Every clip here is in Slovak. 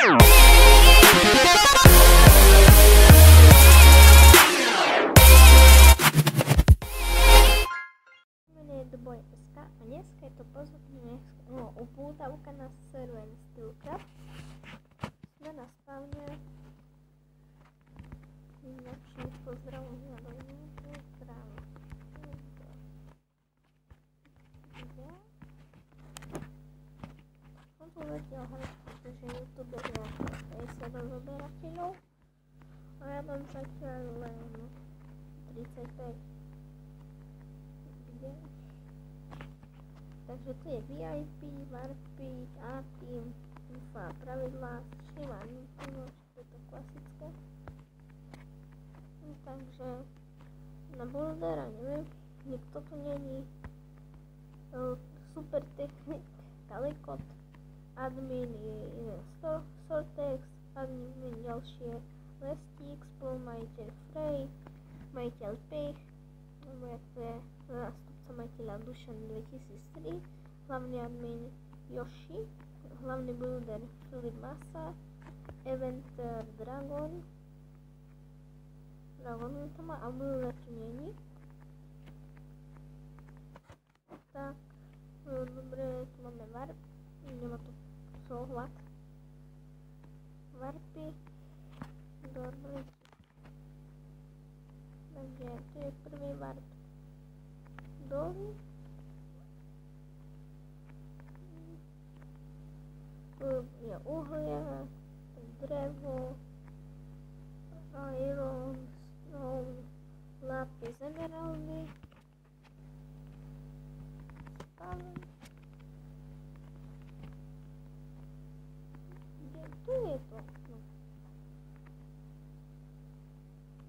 Dneska je to pozorne upútavka na server Steelcraft. Sme na spawne. Inačných pozdravov na dojmu. Som tu zatiaľ hrať, pretože youtuber je 50 rozoberateľov a ja mám zatiaľ len 35 videí. Takže tu je VIP, Warpy, A-Team, info a pravidlá, šíma Nintendo, to je to klasické. Takže na Bouldera neviem, nikto tu není. Super technik, Kalikot, admin je Sortex, admin ďalšie Lestík, spolumajiteľ Frey, majiteľ Pech, nebo jak to je nástupca majiteľa Dušan 2003, hlavný admin Yoshi, hlavný builder Filip Masa, eventer Dragon to má a builder tu není. Tak, dobre, tu máme Warp, nemá tu souhľad. Warpy, dobre. Takže tu je prvý Warp. Doly. Tu je uhlie, drevo, iron, stone, lápis, emeraldy. Kde tu je to?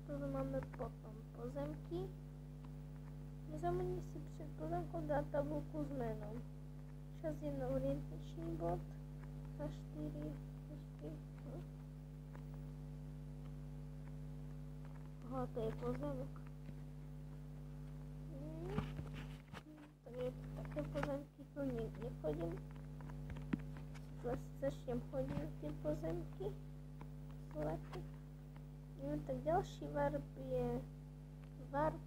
Tu máme potom pozemky. Nezamení si před pozemkou dát tabulku s menom. Čas 1 orientačný bod a 4. Aha, to je pozemok. Takže také pozemky tu nechodím. Vlastne začnem chodiť tie pozemky. Tak ďalší warp je warp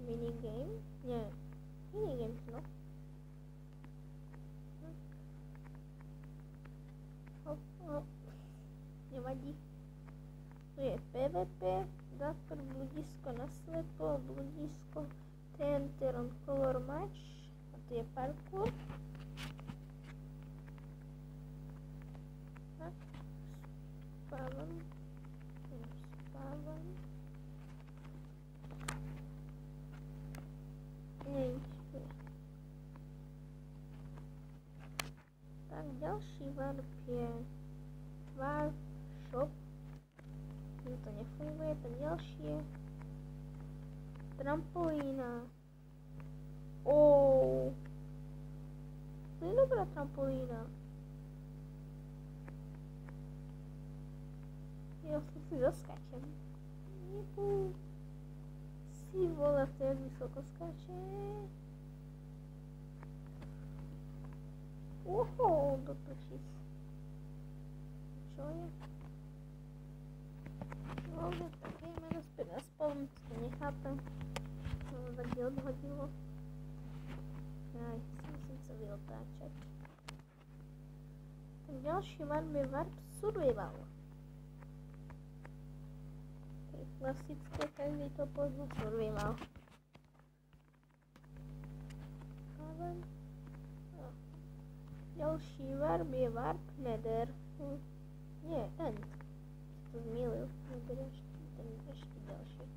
minigame. Nie, minigame, no. Hop. Nevadí. Tu je PvP, Dapper, bludisko na slepo, bludisko, Tenteron, color match, a tu je parkour. Tak, spávam. Tak, ďalší warp je warp shop. To nefunguje, tak ďalší je trampolína. To je dobrá trampolína. Ja si zaskáčem. Si vole, to jak vysoko skáče. Dotočí. Čo je? Dobre, tak ideme naspäť na spawn, to nechápem. To tak odhodilo. Musím sa vyotáčať. Tak ďalší warp je warp survival. To je klasické, každý to pozná, survival. Ďalší warp je warp nether. Nie, end. To zmilil. Neberieš ten ešte ďalší.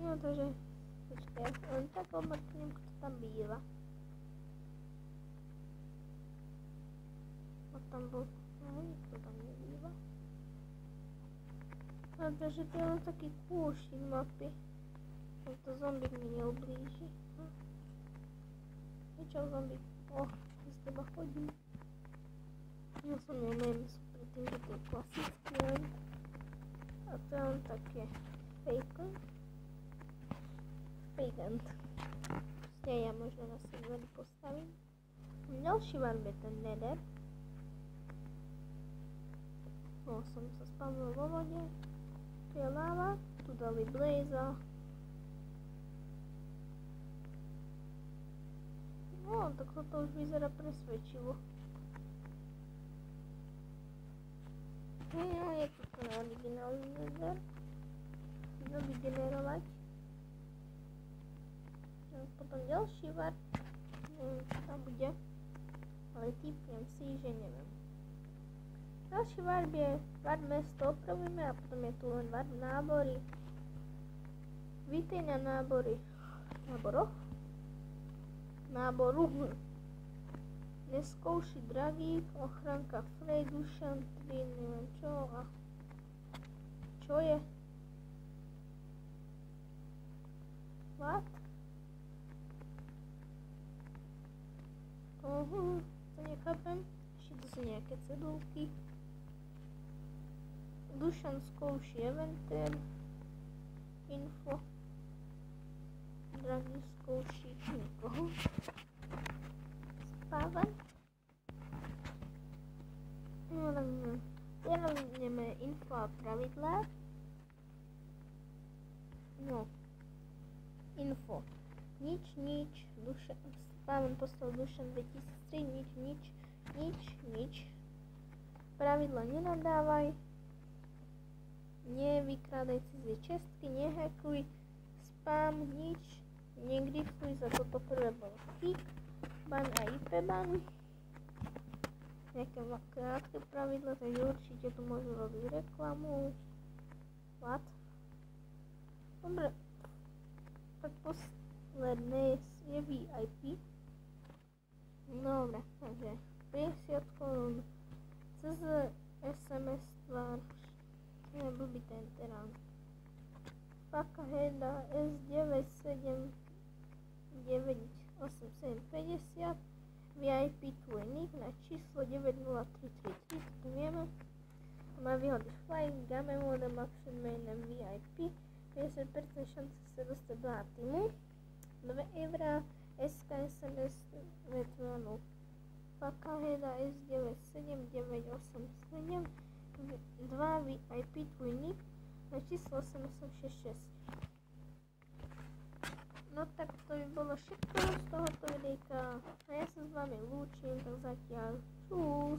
No takže, počkaj, len tak omrknem, kto tam býva. A tam bol, nikto tam nebýva. A takže to je len taký kúšik mapy. Tento zombík mi neublíži. Niečo zombík. Z teba chodím. Ja som neviem, sú pri tým, že to je klasický len. A to je len také Fagant. Proste ja možno na serveru postavím. Ďalší warp je ten nether. som sa spavil vo vode. Tu je láva, tu dali blaza. No, tak to už vyzerá presvedčivo. No, je to ten originálny nether. Idem vygenerovať. Potom ďalší var. Neviem, čo tam bude. Ale typnem si, že neviem. Ďalší var je var mesto, opravíme a potom je tu len var nábory. Vítej na náboroch. Náboru. Neskouší Dragík, ochranka Frey, Dušan, 3, neviem čo a čo je? What? To nechápem. Ešte to sú nejaké cedulky. Dušan skouší Eventer. Info. Dragík skouší nikoho. Spávan. Teraz ideme info a pravidlá. No. Info. Nič. Dušan. Spávan poslal Dušan 2003. Nič. Pravidla nenadávaj. Nevykrádaj cudzie čestky. Nehackuj. Spam. Nič. Negrifuj. Za toto prvé bolo kick. Ban a IP ban. Nejaké krátke pravidla, takže určite tu môžu robiť reklamu. What? Dobre. Tak posledné je VIP. Dobre, takže 50 korún cez SMS tvár. Je blbý ten terán. Faka Heda S97 98750 VIP tvoj nick na číslo 90333, to vieme. Má výhody Flying, Game Mode, Maxim Mainem VIP, 50% šance sa dostať do týmu, 2 eurá, SK SMS vetvanu Faka Heda S97987, 2 VIP tvoj nick na číslo 8866. No tak to by bolo všetko z tohoto videjka a ja sa s vami lúčim, tak zatiaľ čus.